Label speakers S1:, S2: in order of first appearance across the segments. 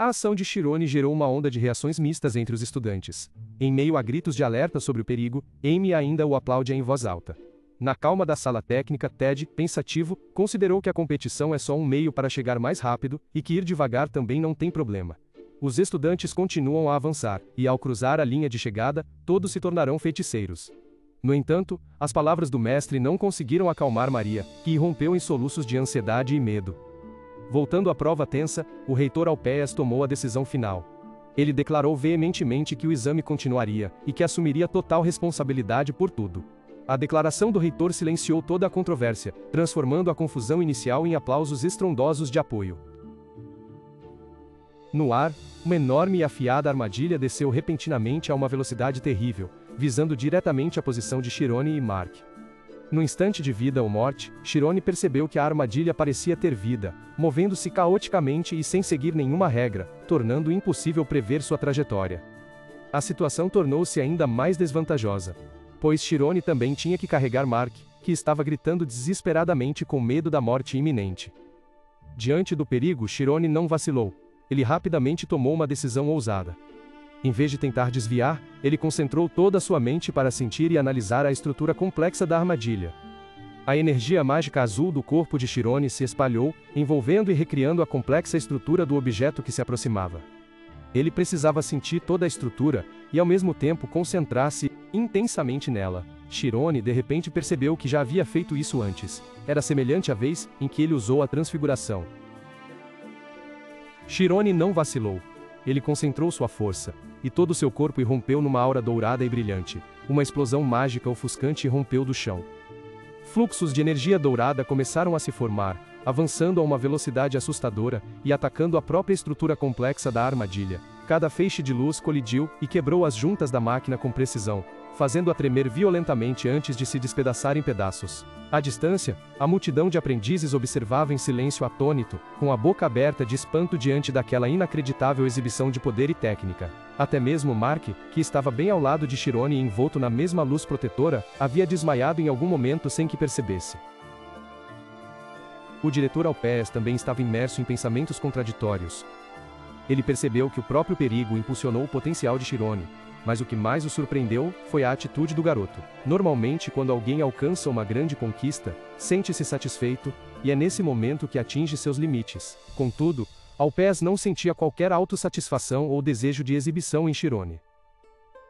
S1: A ação de Shirone gerou uma onda de reações mistas entre os estudantes. Em meio a gritos de alerta sobre o perigo, Amy ainda o aplaude em voz alta. Na calma da sala técnica, Ted, pensativo, considerou que a competição é só um meio para chegar mais rápido, e que ir devagar também não tem problema. Os estudantes continuam a avançar, e ao cruzar a linha de chegada, todos se tornarão feiticeiros. No entanto, as palavras do mestre não conseguiram acalmar Maria, que irrompeu em soluços de ansiedade e medo. Voltando à prova tensa, o reitor Alpéas tomou a decisão final. Ele declarou veementemente que o exame continuaria, e que assumiria total responsabilidade por tudo. A declaração do reitor silenciou toda a controvérsia, transformando a confusão inicial em aplausos estrondosos de apoio. No ar, uma enorme e afiada armadilha desceu repentinamente a uma velocidade terrível, visando diretamente a posição de Shirone e Mark. No instante de vida ou morte, Shirone percebeu que a armadilha parecia ter vida, movendo-se caoticamente e sem seguir nenhuma regra, tornando impossível prever sua trajetória. A situação tornou-se ainda mais desvantajosa, pois Shirone também tinha que carregar Mark, que estava gritando desesperadamente com medo da morte iminente. Diante do perigo, Shirone não vacilou. Ele rapidamente tomou uma decisão ousada. Em vez de tentar desviar, ele concentrou toda a sua mente para sentir e analisar a estrutura complexa da armadilha. A energia mágica azul do corpo de Shirone se espalhou, envolvendo e recriando a complexa estrutura do objeto que se aproximava. Ele precisava sentir toda a estrutura, e ao mesmo tempo concentrar-se intensamente nela. Shirone de repente percebeu que já havia feito isso antes. Era semelhante à vez em que ele usou a transfiguração. Shirone não vacilou. Ele concentrou sua força, e todo seu corpo irrompeu numa aura dourada e brilhante. Uma explosão mágica ofuscante irrompeu do chão. Fluxos de energia dourada começaram a se formar, avançando a uma velocidade assustadora, e atacando a própria estrutura complexa da armadilha. Cada feixe de luz colidiu, e quebrou as juntas da máquina com precisão, fazendo-a tremer violentamente antes de se despedaçar em pedaços. À distância, a multidão de aprendizes observava em silêncio atônito, com a boca aberta de espanto diante daquela inacreditável exibição de poder e técnica. Até mesmo Mark, que estava bem ao lado de Shirone e envolto na mesma luz protetora, havia desmaiado em algum momento sem que percebesse. O diretor Alpéas também estava imerso em pensamentos contraditórios. Ele percebeu que o próprio perigo impulsionou o potencial de Shirone, mas o que mais o surpreendeu foi a atitude do garoto. Normalmente, quando alguém alcança uma grande conquista, sente-se satisfeito, e é nesse momento que atinge seus limites. Contudo, Alpéas não sentia qualquer autossatisfação ou desejo de exibição em Shirone.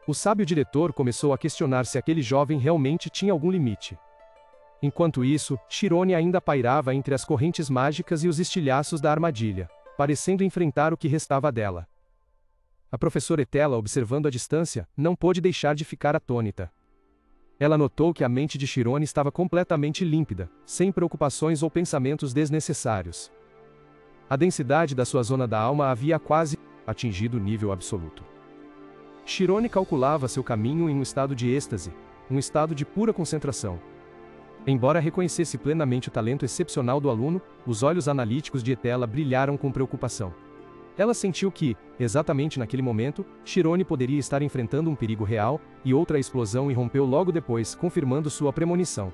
S1: O sábio diretor começou a questionar se aquele jovem realmente tinha algum limite. Enquanto isso, Shirone ainda pairava entre as correntes mágicas e os estilhaços da armadilha, parecendo enfrentar o que restava dela. A professora Etela, observando à distância, não pôde deixar de ficar atônita. Ela notou que a mente de Shirone estava completamente límpida, sem preocupações ou pensamentos desnecessários. A densidade da sua zona da alma havia quase atingido nível absoluto. Shirone calculava seu caminho em um estado de êxtase, um estado de pura concentração. Embora reconhecesse plenamente o talento excepcional do aluno, os olhos analíticos de Etela brilharam com preocupação. Ela sentiu que, exatamente naquele momento, Shirone poderia estar enfrentando um perigo real, e outra explosão irrompeu logo depois, confirmando sua premonição.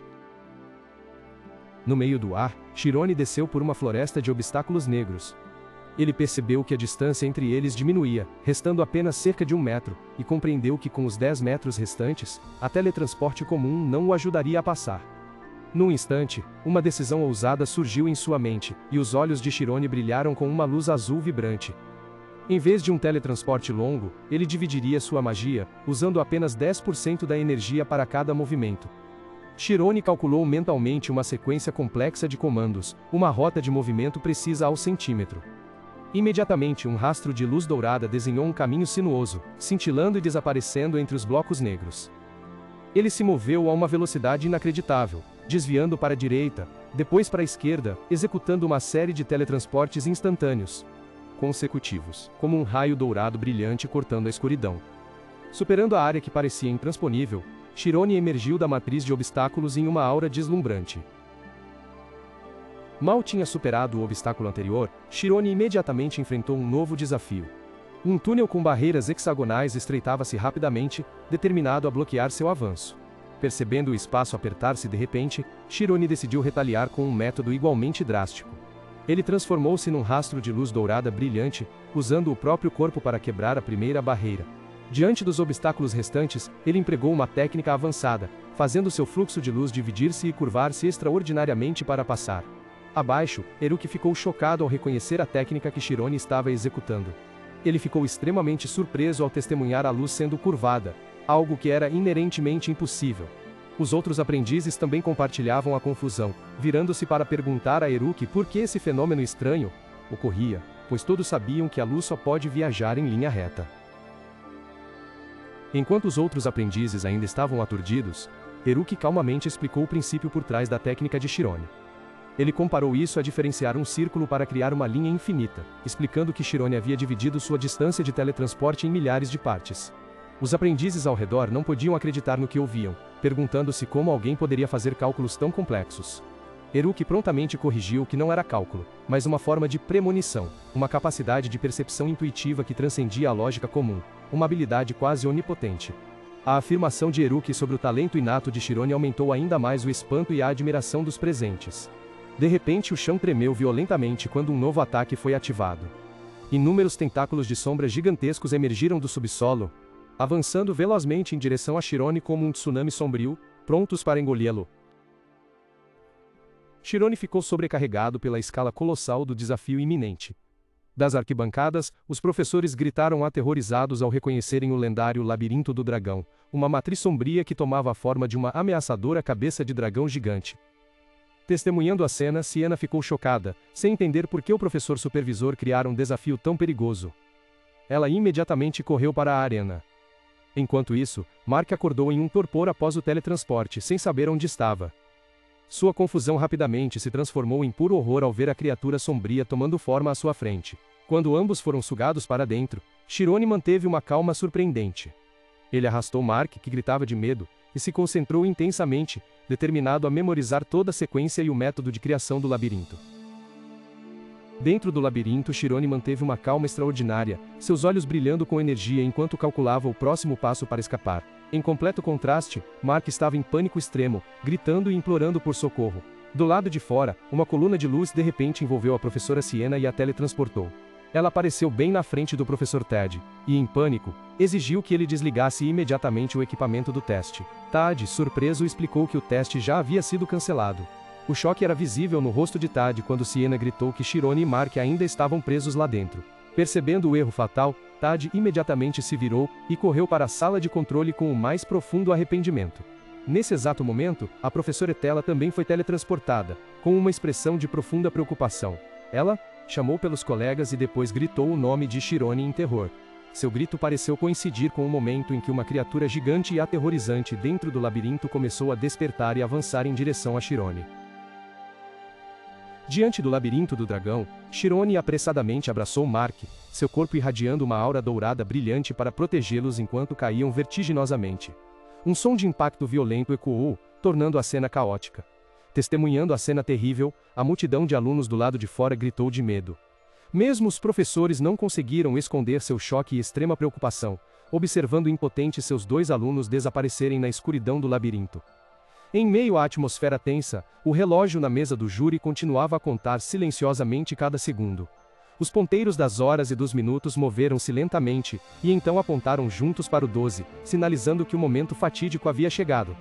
S1: No meio do ar, Shirone desceu por uma floresta de obstáculos negros. Ele percebeu que a distância entre eles diminuía, restando apenas cerca de 1 metro, e compreendeu que com os 10 metros restantes, a teletransporte comum não o ajudaria a passar. Num instante, uma decisão ousada surgiu em sua mente, e os olhos de Shirone brilharam com uma luz azul vibrante. Em vez de um teletransporte longo, ele dividiria sua magia, usando apenas 10% da energia para cada movimento. Shirone calculou mentalmente uma sequência complexa de comandos, uma rota de movimento precisa ao centímetro. Imediatamente um rastro de luz dourada desenhou um caminho sinuoso, cintilando e desaparecendo entre os blocos negros. Ele se moveu a uma velocidade inacreditável, desviando para a direita, depois para a esquerda, executando uma série de teletransportes instantâneos, consecutivos, como um raio dourado brilhante cortando a escuridão. Superando a área que parecia intransponível, Shirone emergiu da matriz de obstáculos em uma aura deslumbrante. Mal tinha superado o obstáculo anterior, Shirone imediatamente enfrentou um novo desafio. Um túnel com barreiras hexagonais estreitava-se rapidamente, determinado a bloquear seu avanço. Percebendo o espaço apertar-se de repente, Shirone decidiu retaliar com um método igualmente drástico. Ele transformou-se num rastro de luz dourada brilhante, usando o próprio corpo para quebrar a primeira barreira. Diante dos obstáculos restantes, ele empregou uma técnica avançada, fazendo seu fluxo de luz dividir-se e curvar-se extraordinariamente para passar. Abaixo, Eruki ficou chocado ao reconhecer a técnica que Shirone estava executando. Ele ficou extremamente surpreso ao testemunhar a luz sendo curvada, algo que era inerentemente impossível. Os outros aprendizes também compartilhavam a confusão, virando-se para perguntar a Eruki por que esse fenômeno estranho ocorria, pois todos sabiam que a luz só pode viajar em linha reta. Enquanto os outros aprendizes ainda estavam aturdidos, Eruki calmamente explicou o princípio por trás da técnica de Shirone. Ele comparou isso a diferenciar um círculo para criar uma linha infinita, explicando que Shirone havia dividido sua distância de teletransporte em milhares de partes. Os aprendizes ao redor não podiam acreditar no que ouviam, perguntando-se como alguém poderia fazer cálculos tão complexos. Eruki prontamente corrigiu que não era cálculo, mas uma forma de premonição, uma capacidade de percepção intuitiva que transcendia a lógica comum, uma habilidade quase onipotente. A afirmação de Eruki sobre o talento inato de Shirone aumentou ainda mais o espanto e a admiração dos presentes. De repente o chão tremeu violentamente quando um novo ataque foi ativado. Inúmeros tentáculos de sombra gigantescos emergiram do subsolo, avançando velozmente em direção a Shirone como um tsunami sombrio, prontos para engoli-lo. Shirone ficou sobrecarregado pela escala colossal do desafio iminente. Das arquibancadas, os professores gritaram aterrorizados ao reconhecerem o lendário Labirinto do Dragão, uma matriz sombria que tomava a forma de uma ameaçadora cabeça de dragão gigante. Testemunhando a cena, Siena ficou chocada, sem entender por que o professor supervisor criara um desafio tão perigoso. Ela imediatamente correu para a arena. Enquanto isso, Mark acordou em um torpor após o teletransporte, sem saber onde estava. Sua confusão rapidamente se transformou em puro horror ao ver a criatura sombria tomando forma à sua frente. Quando ambos foram sugados para dentro, Shirone manteve uma calma surpreendente. Ele arrastou Mark, que gritava de medo, e se concentrou intensamente, determinado a memorizar toda a sequência e o método de criação do labirinto. Dentro do labirinto, Shirone manteve uma calma extraordinária, seus olhos brilhando com energia enquanto calculava o próximo passo para escapar. Em completo contraste, Mark estava em pânico extremo, gritando e implorando por socorro. Do lado de fora, uma coluna de luz de repente envolveu a professora Siena e a teletransportou. Ela apareceu bem na frente do professor Ted, e em pânico, exigiu que ele desligasse imediatamente o equipamento do teste. Tad, surpreso, explicou que o teste já havia sido cancelado. O choque era visível no rosto de Tad quando Siena gritou que Shirone e Mark ainda estavam presos lá dentro. Percebendo o erro fatal, Tad imediatamente se virou e correu para a sala de controle com o mais profundo arrependimento. Nesse exato momento, a professora Etela também foi teletransportada, com uma expressão de profunda preocupação. Ela chamou pelos colegas e depois gritou o nome de Shirone em terror. Seu grito pareceu coincidir com o momento em que uma criatura gigante e aterrorizante dentro do labirinto começou a despertar e avançar em direção a Shirone. Diante do labirinto do dragão, Shirone apressadamente abraçou Mark, seu corpo irradiando uma aura dourada brilhante para protegê-los enquanto caíam vertiginosamente. Um som de impacto violento ecoou, tornando a cena caótica. Testemunhando a cena terrível, a multidão de alunos do lado de fora gritou de medo. Mesmo os professores não conseguiram esconder seu choque e extrema preocupação, observando impotentes seus dois alunos desaparecerem na escuridão do labirinto. Em meio à atmosfera tensa, o relógio na mesa do júri continuava a contar silenciosamente cada segundo. Os ponteiros das horas e dos minutos moveram-se lentamente, e então apontaram juntos para o 12, sinalizando que o momento fatídico havia chegado.